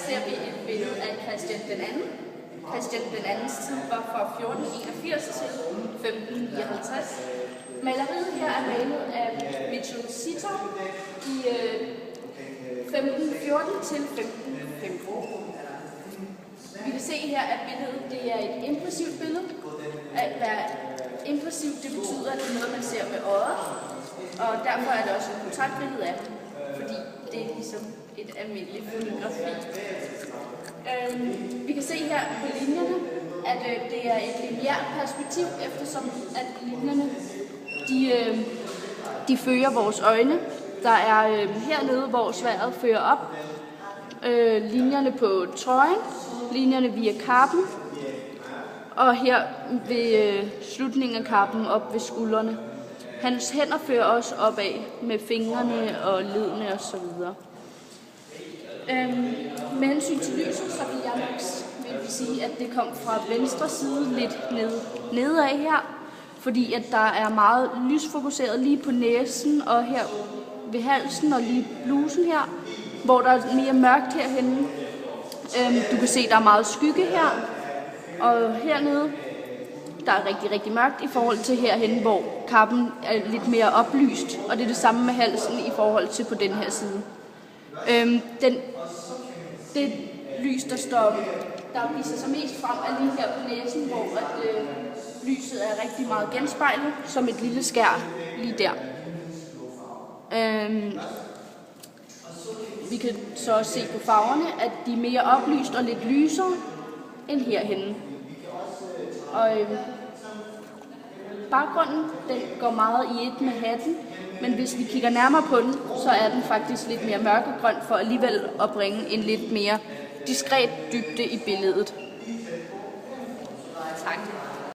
ser vi et billede af Christian den anden. Christian den andens tid var fra 1481 til 1559. Maleriet her er malet af Mitchell Sitter i 1514 til 1515. Vi kan se her, at billedet det er et impressivt billede. At være impressivt, det betyder, at det er noget, man ser med øjet. Og derfor er det også et portrætbillede af ham, fordi det er ligesom et almindeligt fotografi. Vi kan se her på linjerne, at det er et lineært perspektiv, eftersom at linjerne de fører vores øjne. Der er hernede, hvor sværdet fører op, linjerne på trøjen, linjerne via kappen, og her ved slutningen af kappen op ved skuldrene. Hans hænder fører også opad med fingrene og ledene og så videre. Med hensyn til lyset, så vil jeg vil sige, at det kom fra venstre side lidt nedad her, fordi at der er meget lysfokuseret lige på næsen og her ved halsen og lige blusen her, hvor der er mere mørkt herhenne. Du kan se, at der er meget skygge her, og hernede, der er rigtig, rigtig mørkt i forhold til herhenne, hvor kappen er lidt mere oplyst, og det er det samme med halsen i forhold til på den her side. Det lys, der viser sig mest frem, er lige her på næsen, hvor lyset er rigtig meget genspejlet, som et lille skær lige der. Vi kan så også se på farverne, at de er mere oplyst og lidt lysere end herhenne. Og baggrunden den går meget i et med hatten, men hvis vi kigger nærmere på den, så er den faktisk lidt mere mørkegrøn for alligevel at bringe en lidt mere diskret dybde i billedet. Tak.